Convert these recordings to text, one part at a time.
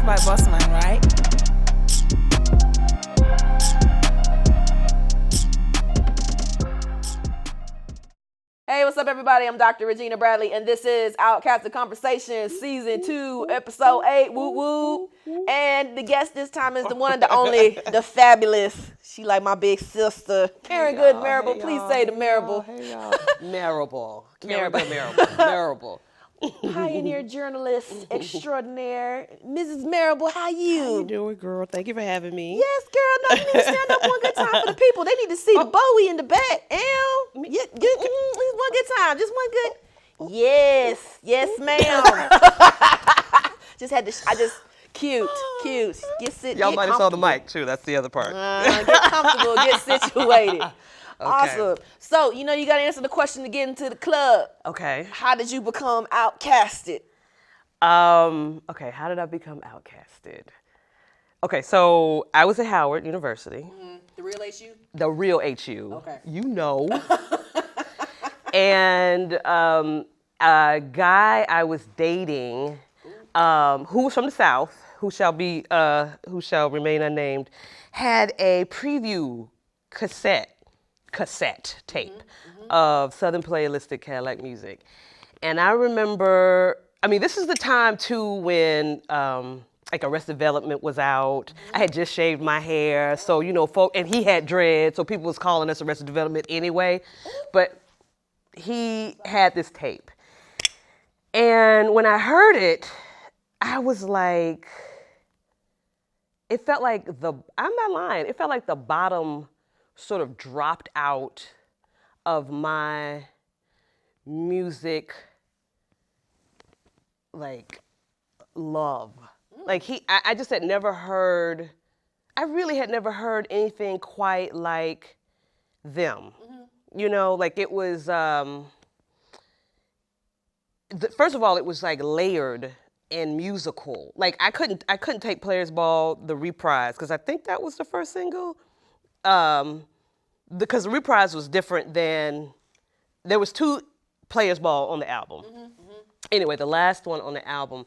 Boss Man, right? Hey, what's up, everybody? I'm Dr. Regina Bradley, and this is OutKasted Conversations, Season 2, Episode 8, woo woo. And the guest this time is the one, the only, the fabulous, she like my big sister, Karen Good Marable. Please say the Marable. Hey, y'all. Marable. Karen Good Marable. Marable. Pioneer journalist extraordinaire, Mrs. Marable, how you? How you doing, girl? Thank you for having me. Yes, girl. No, you need to stand up one good time for the people. They need to see the Bowie in the back. One good time. Just one good. Yes, ma'am. Cute. Get sit. Y'all get might have saw the mic, too. That's the other part. Get comfortable. Get situated. Okay. Awesome. So, you got to answer the question to get into the club. Okay. How did you become outcasted? Okay, how did I become outcasted? Okay, so I was at Howard University. Mm-hmm. The real HU? The real HU. Okay. You know. And a guy I was dating, who was from the South, who shall remain unnamed, had a preview cassette tape of Southern Playalistic Cadillac music. And I remember, this is the time too when like Arrested Development was out. I had just shaved my hair, so and he had dreads, so people was calling us Arrested Development anyway. But he had this tape. And when I heard it, I was like, it felt like I'm not lying, it felt like the bottom sort of dropped out of my music, like, love. Like I just had never heard, I really had never heard anything quite like them. Like it was, first of all, it was like layered and musical. Like I couldn't take Players Ball, the reprise, because I think that was the first single. Because the reprise was different than, there was 2 Players Ball on the album. Anyway, the last one on the album,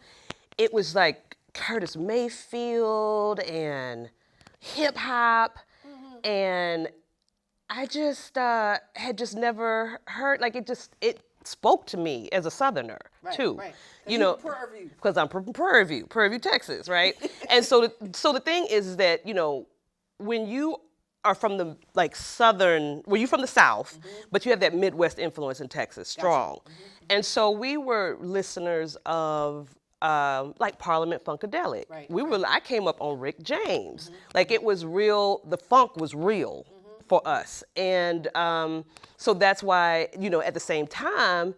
it was like Curtis Mayfield and hip hop, and I just had just never heard, like it spoke to me as a Southerner too. Right. Because I'm from Prairie View, Texas, right? And so the thing is that, when you are from the Southern, you're from the South, but you have that Midwest influence in Texas, strong. Gotcha. And so we were listeners of Parliament Funkadelic. Right. I came up on Rick James. Like it was real, the funk was real for us. And so that's why, at the same time,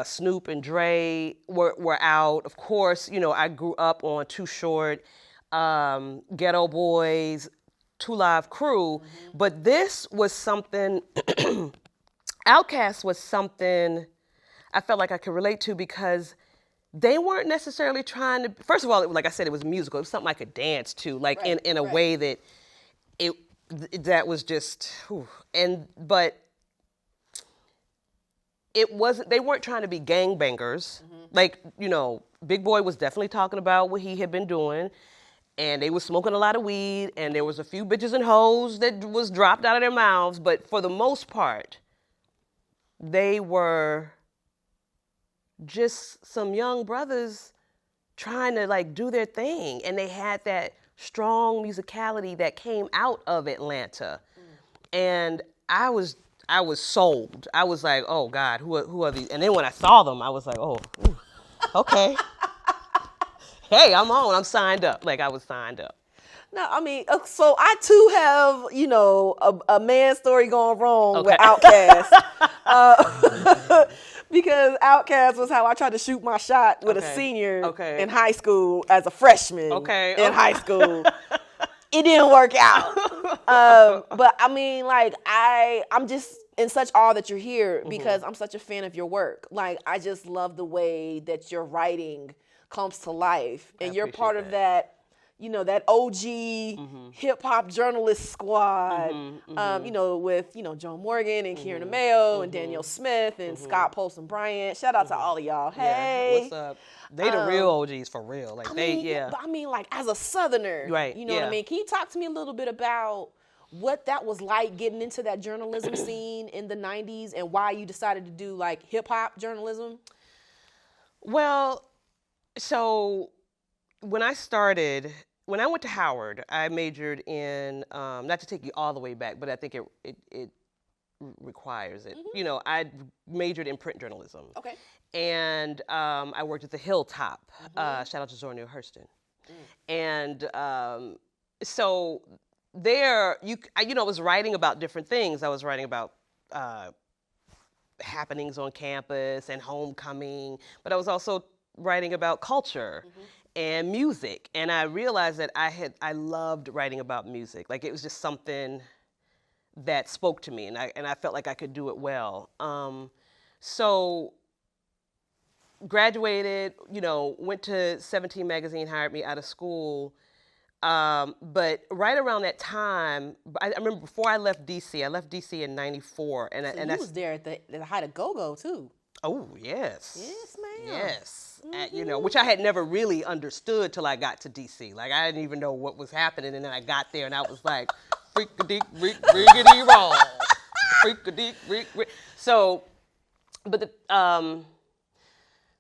Snoop and Dre were out. Of course, I grew up on Too Short, Ghetto Boys, 2 Live Crew, but this was something, OutKast was something I felt like I could relate to because they weren't necessarily trying to, first of all, like I said, it was musical. It was something I could dance to, like in a way that that was just, but it wasn't, they weren't trying to be gangbangers. Like, Big Boy was definitely talking about what he had been doing. And they were smoking a lot of weed, and there was a few bitches and hoes that was dropped out of their mouths. But for the most part, they were just some young brothers trying to do their thing. And they had that strong musicality that came out of Atlanta. And I was sold. I was like, oh God, who are these? And then when I saw them, I was like, oh, okay. Hey, I'm signed up. Like I was signed up. No, so I too have, a man story going wrong with OutKast. Because OutKast was how I tried to shoot my shot with a senior in high school as a freshman in high school. It didn't work out. But I'm just in such awe that you're here because I'm such a fan of your work. Like, I just love the way that your writing comes to life. And you're part of that you know, that OG hip hop journalist squad, you know, with, you know, Joe Morgan and Kieran Mayo and Danielle Smith and Scott Polson Bryant. Shout out to all of y'all. Hey. Yeah. What's up? They the real OGs for real. Like, But I mean, like, as a Southerner, right? You know what I mean? Can you talk to me a little bit about what that was like getting into that journalism scene in the 90s and why you decided to do, like, hip hop journalism? Well, so when I went to Howard, I majored in, not to take you all the way back, but I think it requires it. You know, I majored in print journalism. Okay. And I worked at the Hilltop. Shout out to Zora Neale Hurston. And so there, I was writing about different things. I was writing about happenings on campus and homecoming, but I was also writing about culture and music. And I realized that I loved writing about music. Like, it was just something that spoke to me, and I felt like I could do it well. So graduated, you know, went to 17 Magazine, hired me out of school. But right around that time, I remember before I left DC in '94. And you was there at the height of go-go, too. Oh, yes. Yes, ma'am. Yes. You know, which I had never really understood till I got to DC. Like, I didn't even know what was happening, and then I got there, and I was like, freak-a-deek, wrong. Freak-a-deek, rick. So, but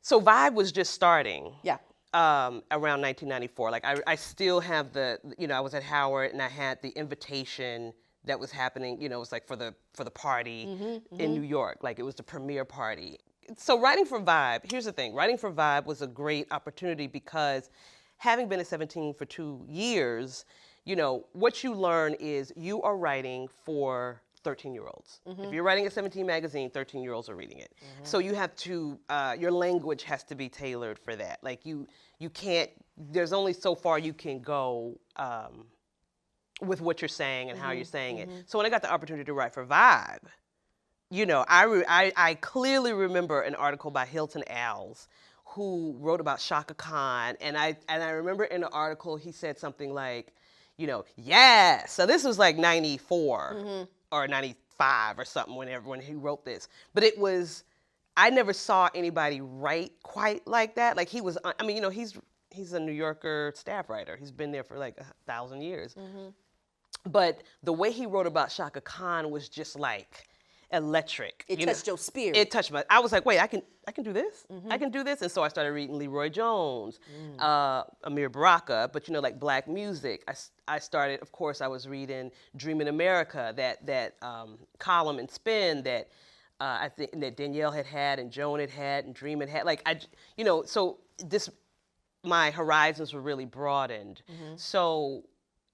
so Vibe was just starting. Yeah. Around 1994. Like, I still have I was at Howard, and I had the invitation that was happening, you know, it was like for the party in New York. Like, it was the premiere party. So writing for Vibe, here's the thing, writing for Vibe was a great opportunity because having been at 17 for 2 years, you know, what you learn is you are writing for 13-year-olds. If you're writing a 17 magazine, 13-year-olds are reading it. So you have to, your language has to be tailored for that. Like, you can't, there's only so far you can go with what you're saying and how you're saying it. So when I got the opportunity to write for Vibe, you know, I clearly remember an article by Hilton Als who wrote about Shaka Khan, and I remember in the article he said something like, you know, yeah. So this was like 94 or 95 or something when he wrote this. But it was, I never saw anybody write quite like that. Like, he was, I mean, you know, he's a New Yorker staff writer. He's been there for like 1,000 years. But the way he wrote about Shaka Khan was just like electric. It touched your spirit. It touched I was like, wait, I can do this? I can do this? And so I started reading Leroy Jones, Amir Baraka, but, you know, like black music. I started, of course, I was reading Dreamin' America, that column and spin that I think that Danielle had and Joan had and Dream had. Like, you know, so my horizons were really broadened. So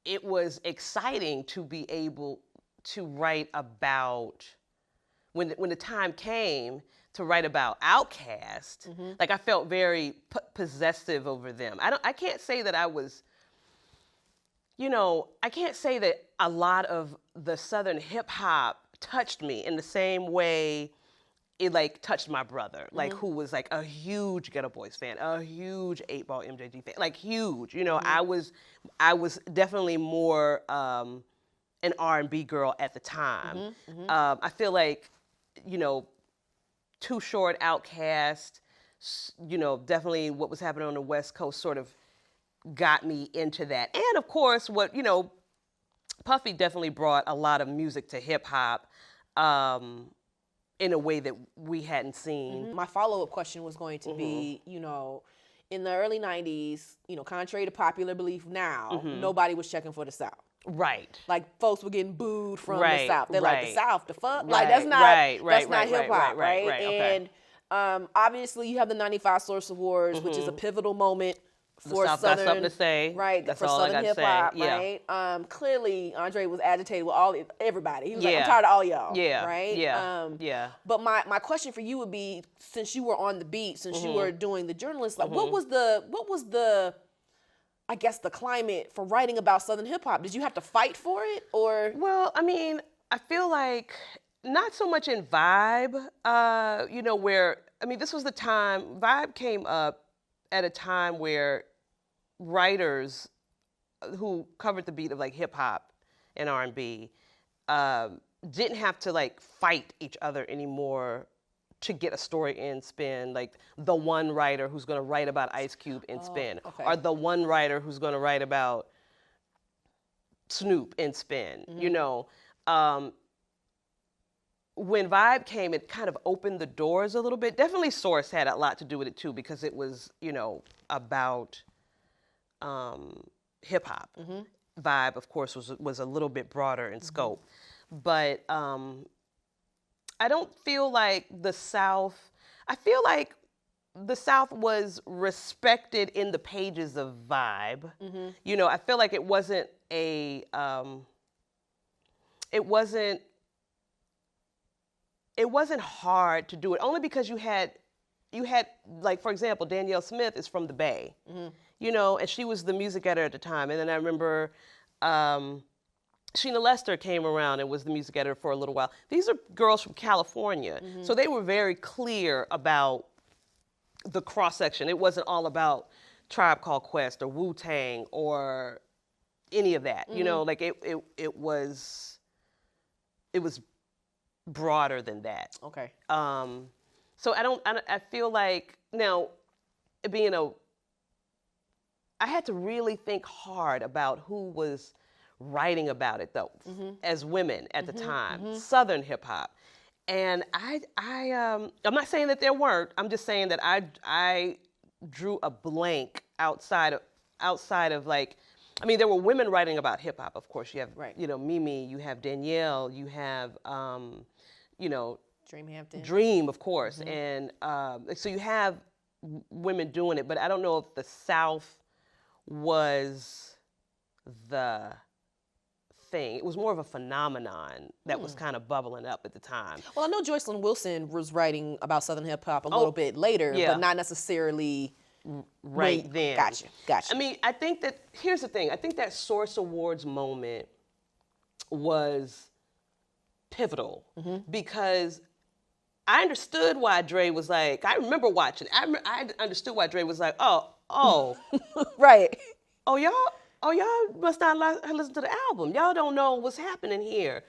it was exciting to be able to write about, when the time came to write about OutKast, like, I felt very possessive over them. I can't say that I was, you know, I can't say that a lot of the Southern hip hop touched me in the same way it, like, touched my brother, like, who was like a huge Ghetto Boys fan, a huge 8-Ball MJG fan, like, huge. You know, I was definitely more an R&B girl at the time. I feel like, you know, Too Short, OutKast, you know, definitely what was happening on the West Coast sort of got me into that. And of course, what, you know, Puffy definitely brought a lot of music to hip hop in a way that we hadn't seen. My follow-up question was going to be, you know, in the early 90s, you know, contrary to popular belief now, nobody was checking for the South. Right. Like, folks were getting booed from the South. They're like, the South, the fuck? Like, that's not hip-hop, right? And obviously, you have the 95 Source Awards, which is a pivotal moment for South Southern, got something to say. Right, That's for all Southern hip hop, right? Clearly, Andre was agitated with everybody. He was like, I'm tired of all y'all, right? But my question for you would be, since you were on the beat, since you were doing the journalist, like, what was the I guess the climate for writing about Southern hip hop? Did you have to fight for it, or? Well, I mean, I feel like not so much in Vibe, you know, where, I mean, this was the time, Vibe came up at a time where writers who covered the beat of like hip hop and R&B, didn't have to like fight each other anymore to get a story in spin, like the one writer who's going to write about Ice Cube in spin, or the one writer who's going to write about Snoop in spin, you know. When Vibe came, it kind of opened the doors a little bit. Definitely Source had a lot to do with it too, because it was, you know, about hip hop. Vibe, of course, was a little bit broader in scope, but I don't feel like the South. I feel like the South was respected in the pages of Vibe. You know, I feel like it wasn't a. It wasn't hard to do it, only because you had like, for example, Danielle Smith is from the Bay, you know, and she was the music editor at the time. And then I remember Sheena Lester came around and was the music editor for a little while. These are girls from California, so they were very clear about the cross section. It wasn't all about Tribe Called Quest or Wu-Tang or any of that, you know, like it was broader than that. Okay. So I feel like now I had to really think hard about who was writing about it though, as women at the time, Southern hip hop. And I'm not saying that there weren't, I'm just saying that I drew a blank outside of like, I mean, there were women writing about hip hop, of course. You have, you know, Mimi, you have Danielle, you have, you know, Dream, of course. And so you have women doing it, but I don't know if the South was the thing. It was more of a phenomenon that was kind of bubbling up at the time. Well, I know Joycelyn Wilson was writing about Southern hip hop a little bit later, but not necessarily then. Gotcha. I mean, I think that, here's the thing. I think that Source Awards moment was pivotal because I understood why Dre was like, I remember watching. I understood why Dre was like, oh. Right. Oh, y'all must not listen to the album. Y'all don't know what's happening here.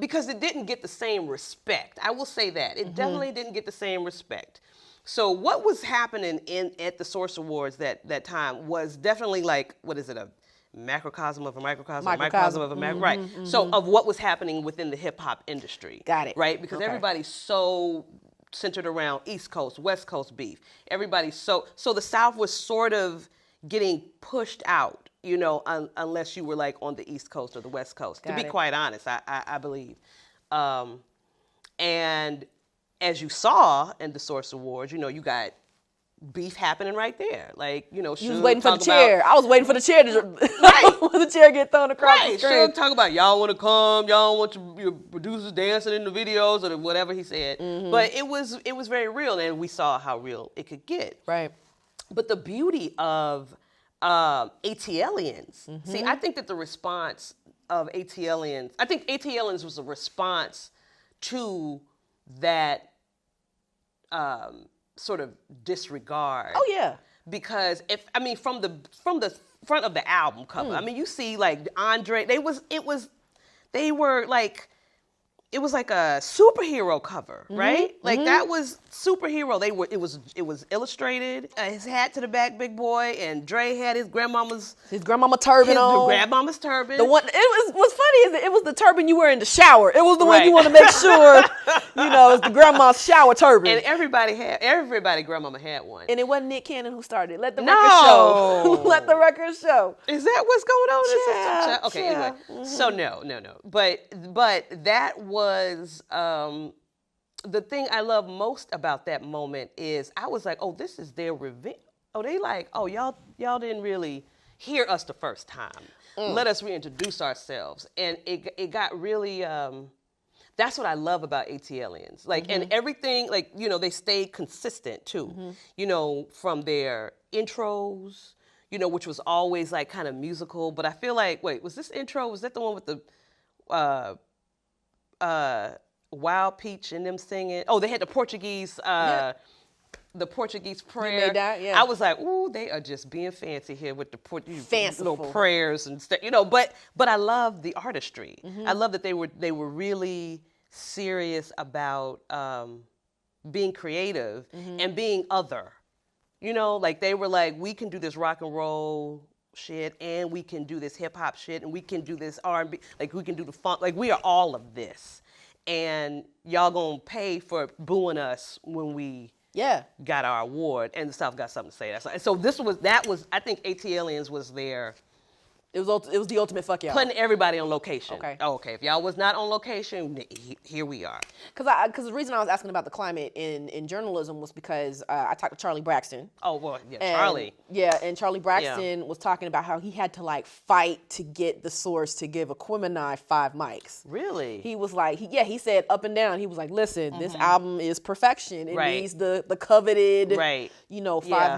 Because it didn't get the same respect. I will say that. It definitely didn't get the same respect. So what was happening at the Source Awards that time was definitely like, what is it, a macrocosm of a microcosm, a microcosm of a macro, right? So of what was happening within the hip hop industry. Got it. Right? Because everybody's so centered around East Coast, West Coast beef. Everybody's so the South was sort of getting pushed out, you know, unless you were like on the East Coast or the West Coast, to be quite honest, I believe. And as you saw in the Source Awards, you know, you got beef happening right there. Like, you know, you was waiting for the chair. I was waiting for the chair to the chair get thrown across the screen. Suge talk about y'all want to come, y'all want your producers dancing in the videos or whatever he said. But it was very real, and we saw how real it could get. Right. But the beauty of ATLians, see, I think that the response of ATLians, I think ATLians was a response to that sort of disregard. Oh yeah. Because from the front of the album cover, I mean, you see like Andre, it was like a superhero cover, right? Like that was superhero. It was illustrated. His hat to the back, big boy, and Dre had his grandmama turban on. Grandmama's turban. The one what's funny is that it was the turban you wear in the shower. It was the one you want to make sure, you know, it's the grandma's shower turban. And everybody grandmama had one. And it wasn't Nick Cannon who started it. Let the record show. Let the record show. Is that what's going on? Yeah. Okay, anyway. So no. But that was the thing I love most about that moment is I was like, oh, this is their revenge. Oh, they like, oh, y'all didn't really hear us the first time. Let us reintroduce ourselves. And it got really, that's what I love about ATLians. Like, and everything, like, you know, they stayed consistent too. You know, from their intros, you know, which was always like kind of musical. But I feel like, wait, was this intro, was that the one with the Wild Peach and them singing? Oh, they had the Portuguese the Portuguese prayer. I was like, ooh, they are just being fancy here with the little prayers and stuff, But I love the artistry. I love that they were really serious about being creative and being other. Like they were like, we can do this rock and roll shit, and we can do this hip hop shit, and we can do this R&B, like we can do the funk, like we are all of this, and y'all gonna pay for booing us when we got our award, and the South got something to say. So that was I think ATLiens was there. It was the ultimate fuck y'all. Putting everybody on location. Okay. If y'all was not on location, here we are. Because the reason I was asking about the climate in journalism was because I talked to Charlie Braxton. Oh, well, yeah, Charlie. Yeah, and Charlie Braxton was talking about how he had to like fight to get the source to give Aquemini 5 mics. Really? He was like, he said up and down. He was like, listen, this album is perfection. It needs the coveted, 5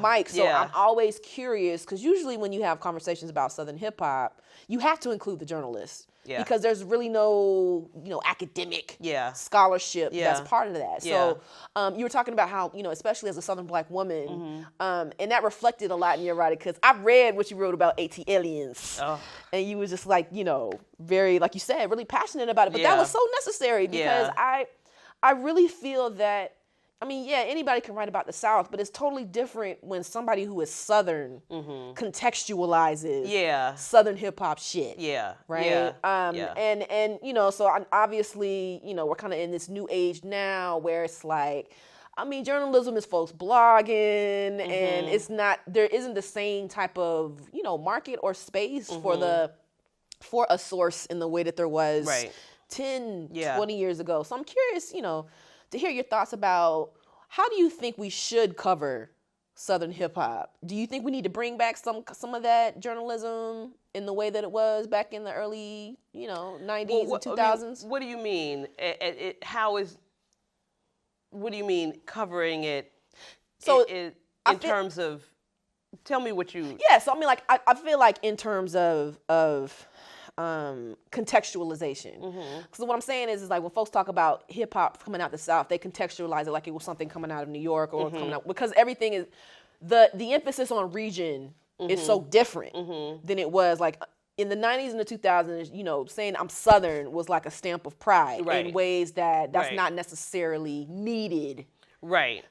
mics. So I'm always curious, because usually when you have conversations about Southern hip hop, you have to include the journalists because there's really no academic scholarship that's part of that. So you were talking about how, especially as a Southern Black woman, and that reflected a lot in your writing, because I read what you wrote about ATLiens, and you was just like, very, like you said, really passionate about it. But that was so necessary, because I really feel that, anybody can write about the South, but it's totally different when somebody who is Southern contextualizes Southern hip hop shit. Right? And so obviously, we're kind of in this new age now where it's like, journalism is folks blogging, and there isn't the same type of, market or space for a source in the way that there was 10, 20 years ago. So I'm curious, to hear your thoughts about, how do you think we should cover Southern hip hop? Do you think we need to bring back some of that journalism in the way that it was back in the early, 90s and 2000s? What do you mean? What do you mean covering it? So in terms of, tell me what you. Yeah, so I feel like in terms of contextualization. So what I'm saying is like when folks talk about hip hop coming out the South, they contextualize it like it was something coming out of New York or coming out, because everything is the emphasis on region is so different than it was like in the 90s and the 2000s. Saying I'm Southern was like a stamp of pride in ways that's not necessarily needed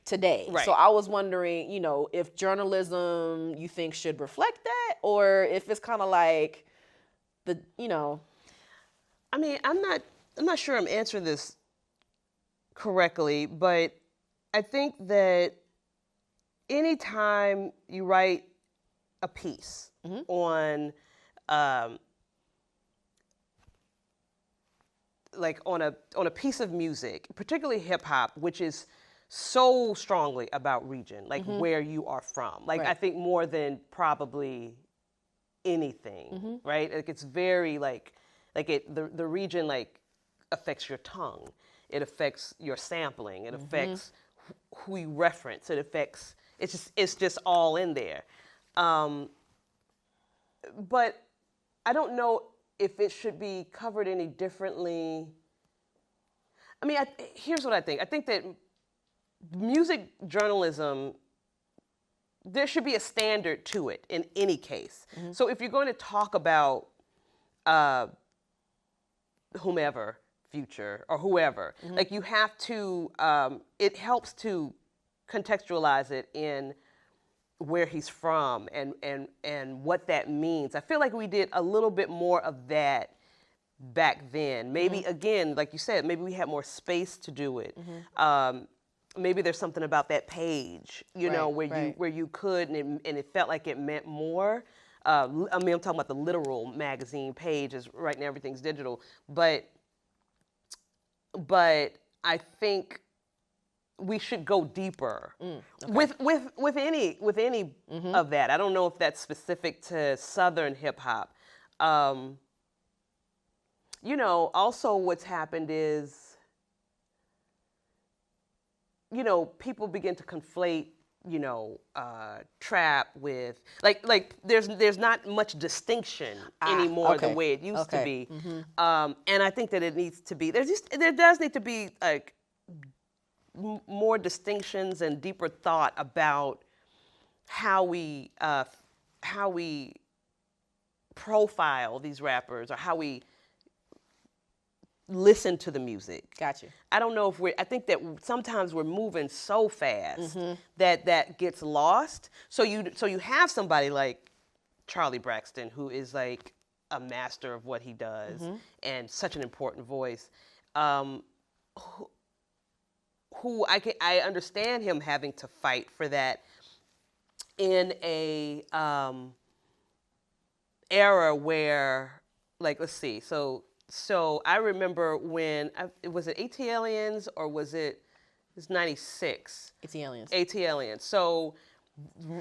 today. So I was wondering, if journalism you think should reflect that, or if it's kind of like I'm not sure I'm answering this correctly, but I think that anytime you write a piece on on a piece of music, particularly hip hop, which is so strongly about region, like where you are from. I think more than probably anything, right? Like it's very the region affects your tongue, it affects your sampling, it affects who you reference, it's just all in there. But I don't know if it should be covered any differently. Here's what I think. I think that music journalism, there should be a standard to it in any case. So if you're going to talk about whomever, Future or whoever, you have to, it helps to contextualize it in where he's from and what that means. I feel like we did a little bit more of that back then. Maybe, again, like you said, maybe we had more space to do it. Maybe there's something about that page, where you could, and it felt like it meant more. I'm talking about the literal magazine page, is right now everything's digital, but I think we should go deeper with any of that. I don't know if that's specific to Southern hip hop. Also what's happened is, people begin to conflate, trap with there's not much distinction anymore the way it used to be. And I think that it needs to be, there does need to be more distinctions and deeper thought about how we profile these rappers or how we listen to the music. Gotcha. I don't know if I think that sometimes we're moving so fast that gets lost. So you have somebody like Charlie Braxton, who is like a master of what he does and such an important voice, who I understand him having to fight for that in a era where, like, let's see, so I remember when, was it AT-Aliens or was it 96? AT-Aliens. AT-Aliens. So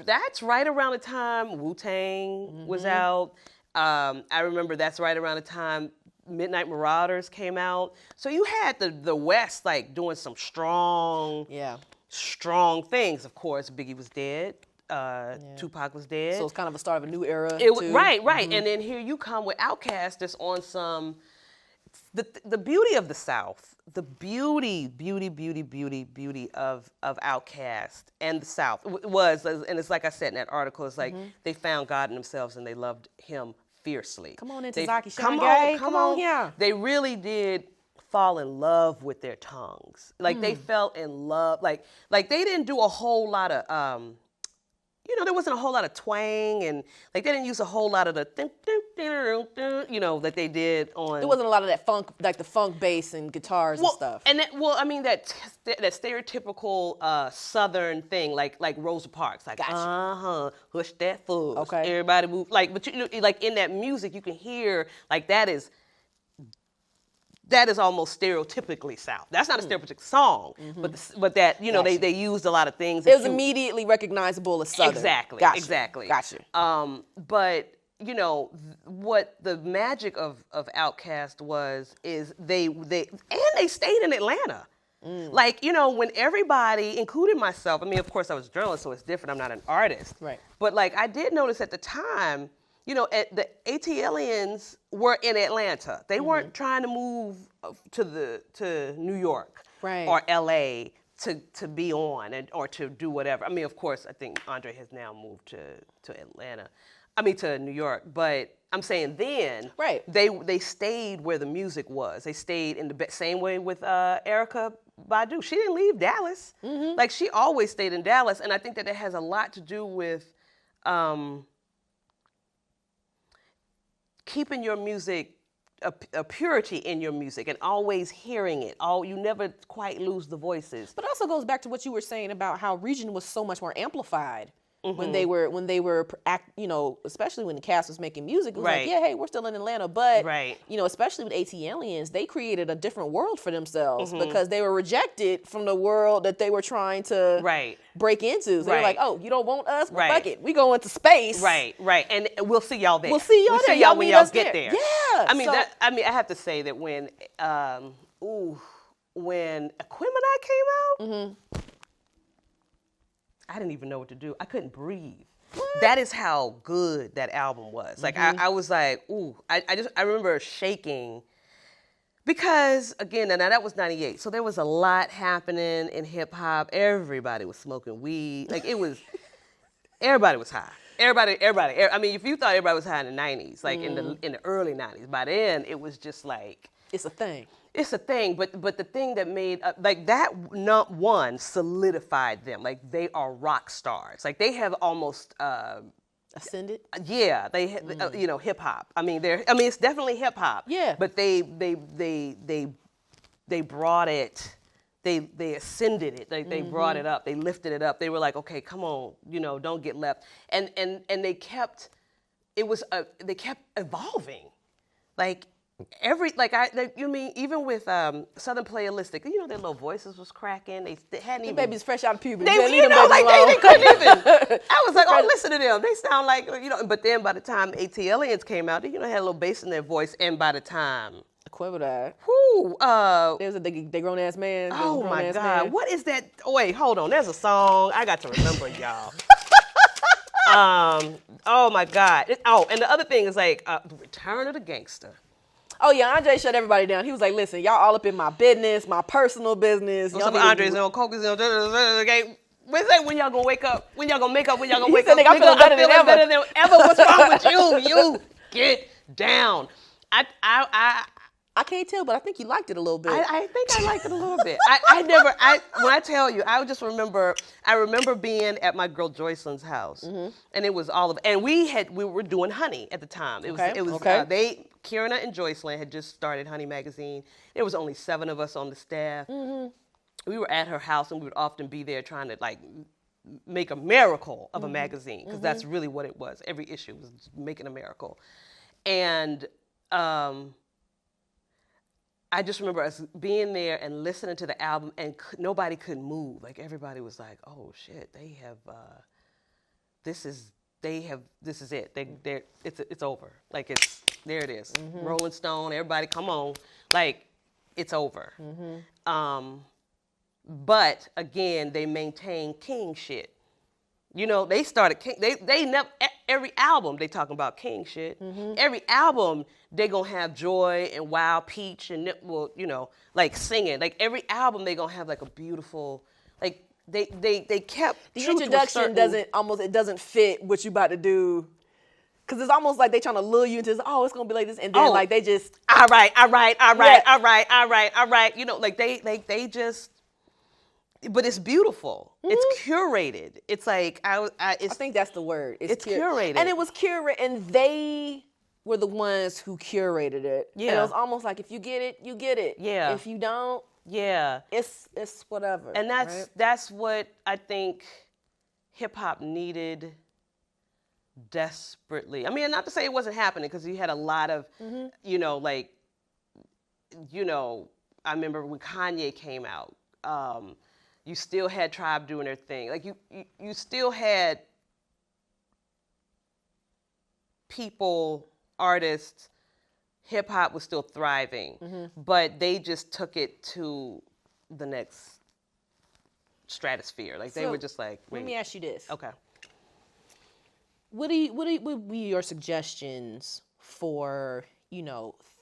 that's right around the time Wu-Tang was out. I remember that's right around the time Midnight Marauders came out. So you had the West like doing some strong things. Of course, Biggie was dead. Tupac was dead. So it's kind of a start of a new era. Right. And then here you come with OutKast that's on some, the beauty of the South, the beauty of OutKast and the South was, and it's like I said in that article, it's like they found God in themselves and they loved him fiercely. Come on into Zaki Shine. Come on here. They really did fall in love with their tongues. Like they fell in love. Like they didn't do a whole lot of there wasn't a whole lot of twang, and like they didn't use a whole lot of the that they did on. There wasn't a lot of that funk, like the funk bass and guitars and stuff. And that stereotypical Southern thing, like Rosa Parks, like hush that fuzz. Okay. Everybody move, like, but like in that music you can hear like that is almost stereotypically South. That's not a stereotypical song, but that they used a lot of things. It was immediately recognizable as Southern. Exactly. Gotcha. But what the magic of OutKast is they stayed in Atlanta. Like when everybody, including myself. I mean, of course, I was a journalist, so it's different. I'm not an artist. Right. But like I did notice at the time. The AT-Aliens were in Atlanta. They weren't trying to move to New York or LA to be on or to do whatever. I mean, of course, I think Andre has now moved to Atlanta. I mean, to New York. But I'm saying then, they stayed where the music was. They stayed in the same way with Erykah Badu. She didn't leave Dallas. Like she always stayed in Dallas, and I think that it has a lot to do with. Keeping your music, a purity in your music, and always hearing it. You never quite lose the voices. But it also goes back to what you were saying about how Regina was so much more amplified when they were especially when the cast was making music. It was like, hey, we're still in Atlanta, but especially with AT-Aliens, they created a different world for themselves because they were rejected from the world that they were trying to break into. So they were like, oh, you don't want us? Well, fuck it. We go into space. Right. And we'll see y'all there. We'll see y'all there. Y'all when y'all get there. Yeah. I have to say that when Aquemini came out, I didn't even know what to do. I couldn't breathe. What? That is how good that album was. Like I was like, ooh. I remember shaking because again, now that was 98. So there was a lot happening in hip hop. Everybody was smoking weed. Like it was, everybody was high. Everybody. I mean, if you thought everybody was high in the 90s, like in the early 90s, by then it was just like it's a thing. It's a thing, but the thing that made like that not one solidified them. Like they are rock stars. Like they have almost ascended. Yeah, they hip hop. I mean it's definitely hip hop. Yeah. But they brought it. They ascended it. They brought it up. They lifted it up. They were like, okay, come on, don't get left. And they kept. They kept evolving, like. Even with Southern Playalistic, their little voices was cracking. They hadn't even. Babies fresh out of puberty. They couldn't even. I was like, oh, listen to them. They sound like, But then by the time AT-Aliens came out, they had a little bass in their voice. And by the time Aquemini, there's they grown ass man. Oh my God, what is that? Oh, wait, hold on. There's a song I got to remember, y'all. Oh my God. And the other thing is like Return of the Gangster. Oh yeah, Andre shut everybody down. He was like, listen, y'all all up in my business, my personal business. Some Andre's on coke. When y'all gonna wake up? When y'all gonna make up? When y'all gonna wake up? I'm feeling better than ever. What's wrong with you? You get down. I can't tell, but I think you liked it a little bit. I think I liked it a little bit. When I tell you, I just remember being at my girl Joycelyn's house, and it was and we were doing Honey at the time. It was Karen and Joycelyn had just started Honey magazine. There was only 7 of us on the staff. We were at her house, and we would often be there trying to like make a miracle of a magazine, because that's really what it was. Every issue was making a miracle, and I just remember us being there and listening to the album, and nobody could move. Like, everybody was like, "Oh shit, this is it. It's over. Like, there it is. Rolling Stone, everybody, come on. Like, it's over." But again, they maintain king shit. You know, they started king. They never, every album they talking about king shit. Every album they gonna have Joy and Wild Peach and like singing. Like, every album they gonna have like a beautiful, like they kept the introduction doesn't fit what you about to do. Cause it's almost like they trying to lure you into this, it's gonna be like this, and then like they just all right. You know, like they just. But it's beautiful. It's curated. It's like I think that's the word. It's curated, and it was curated, and they were the ones who curated it. Yeah, and it was almost like, if you get it, you get it. Yeah. If you don't, it's whatever. And that's what I think hip hop needed desperately. I mean, not to say it wasn't happening, because you had a lot of, I remember when Kanye came out. You still had Tribe doing their thing. Like, you still had people, artists, hip hop was still thriving, but they just took it to the next stratosphere. Like, they were just like, let me ask you this. Okay. What would be your suggestions for,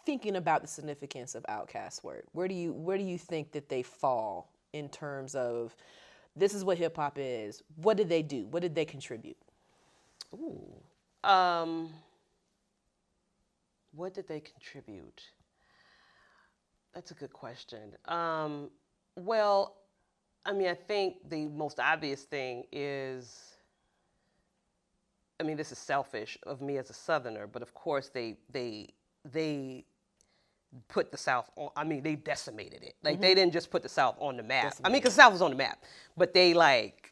thinking about the significance of OutKast's work? Where do you think that they fall in terms of, this is what hip hop is? What did they do? What did they contribute? What did they contribute? That's a good question. Well, I mean, I think the most obvious thing is, I mean, this is selfish of me as a Southerner, but of course they put the South on, I mean, they decimated it. Like, they didn't just put the South on the map. I mean, because the South was on the map, but they like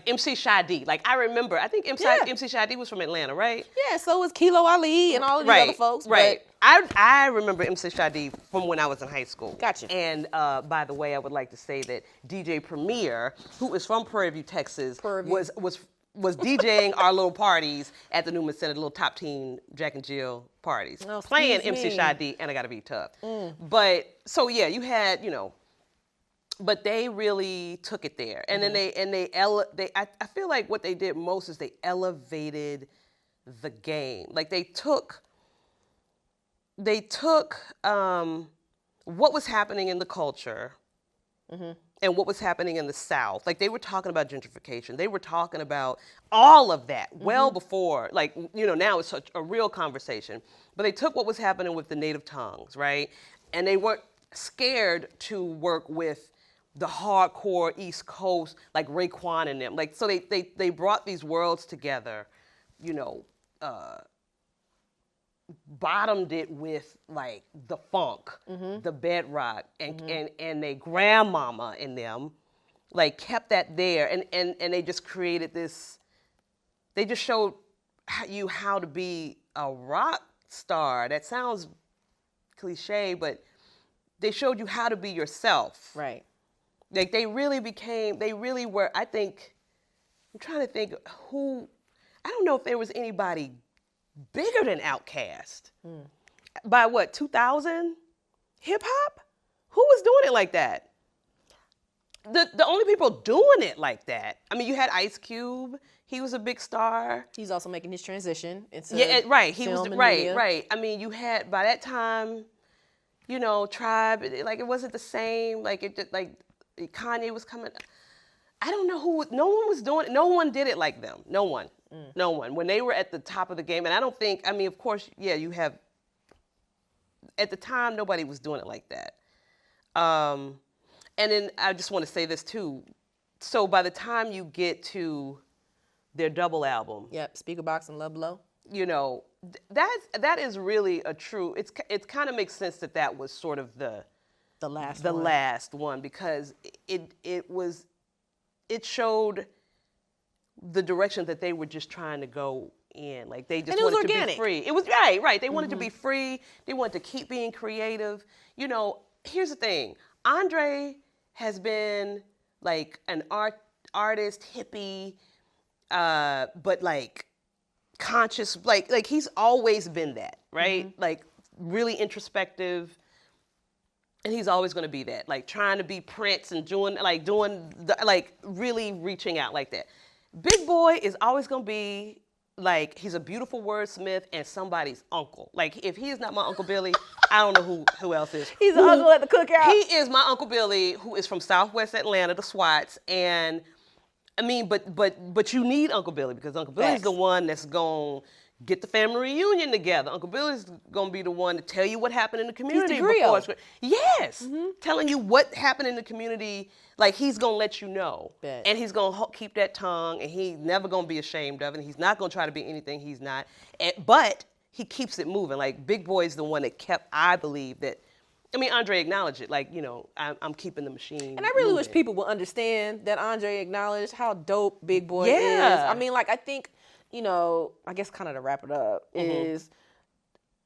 MC Shy-D. Like, I remember, I think MC Shy-D was from Atlanta, right? Yeah, so was Kilo Ali and all of these other folks. Right. I remember MC Shy-D from when I was in high school. Gotcha. And by the way, I would like to say that DJ Premier, who is from Prairie View, Texas, was DJing our little parties at the Newman Center, the little top teen Jack and Jill parties, playing MC Shy-D and I Gotta Be Tough. But so yeah, you had, but they really took it there, and then I feel like what they did most is they elevated the game. Like, they took what was happening in the culture. And what was happening in the South. Like, they were talking about gentrification. They were talking about all of that well before, like, now it's such a real conversation. But they took what was happening with the native tongues, right? And they weren't scared to work with the hardcore East Coast, like Raekwon and them. Like, so they brought these worlds together, bottomed it with like the funk, the bedrock, and they grandmama in them, like, kept that there, and they just created this. They just showed you how to be a rock star. That sounds cliche, but they showed you how to be yourself. Right. Like, they really were. I think, I'm trying to think who. I don't know if there was anybody bigger than OutKast. By what, 2000? Hip hop? Who was doing it like that? the only people doing it like that. I mean, you had Ice Cube. He was a big star. He's also making his transition into right. He film was and right, media. right. I mean, you had by that time, you know, Tribe. Like it wasn't the same. Like it just like Kanye was coming. I don't know who. No one was doing it. No one did it like them. No one. No one. When they were at the top of the game, and I don't think. I mean, of course, yeah, you have. At the time, nobody was doing it like that. And then I just want to say this too. So by the time you get to their double album, yep, Speaker Box and Love Below, you know, that is really a true. It kind of makes sense that was sort of the last one because it showed the direction that they were just trying to go in. Like they just wanted to be free. It was right. They wanted to be free. They wanted to keep being creative. You know, here's the thing. Andre has been like an artist, hippie, but like conscious, like he's always been that, right? Like really introspective, and he's always going to be that, like trying to be Prince and doing really reaching out like that. Big Boy is always going to be like he's a beautiful wordsmith and somebody's uncle. Like if he is not my Uncle Billy, I don't know who else is. He's an uncle at the cookout. He is my Uncle Billy, who is from Southwest Atlanta, the Swats, and I mean, but you need Uncle Billy because Uncle Billy's the one that's gonna get the family reunion together. Uncle Billy's gonna be the one to tell you what happened in the community. He's the griot. Yes, telling you what happened in the community. Like he's gonna let you know, and he's gonna keep that tongue, and he's never gonna be ashamed of it. And he's not gonna try to be anything he's not. But he keeps it moving. Like Big Boy is the one that kept. I believe that. I mean, Andre acknowledged it. Like, you know, I'm keeping the machine. And I really wish people would understand that Andre acknowledged how dope Big Boy is. I mean, like, I think, you know, I guess kind of to wrap it up is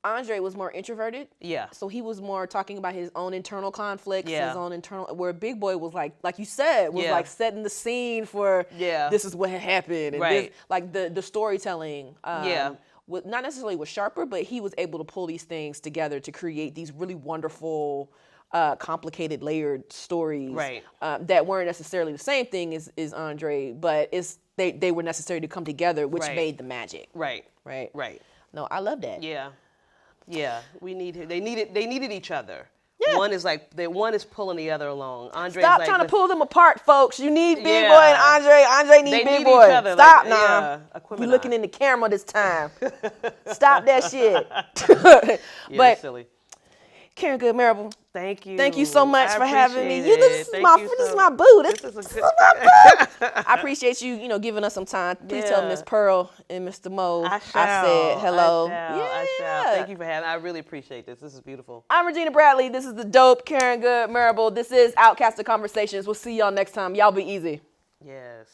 Andre was more introverted. Yeah. So he was more talking about his own internal conflicts, his own internal, where Big Boy was like you said, was like setting the scene for this is what had happened. And this, like the storytelling. Not necessarily was sharper, but he was able to pull these things together to create these really wonderful, complicated, layered stories that weren't necessarily the same thing as Andre, but they were necessary to come together, which made the magic. Right. No, I love that. Yeah. They needed each other. Yeah. One is pulling the other along. Stop trying to pull them apart, folks. You need Big Boy and Andre. Andre needs Big Boy. Stop now. We're looking in the camera this time. Stop that shit. But silly. Karen Good Marable, thank you. Thank you so much for having me. This is my boo. This is my boo. I appreciate you, giving us some time. Please tell Miss Pearl and Mr. Mo I said hello. I shall. Thank you for having me. I really appreciate this. This is beautiful. I'm Regina Bradley. This is the dope Karen Good Marable. This is OutKasted Conversations. We'll see y'all next time. Y'all be easy. Yes.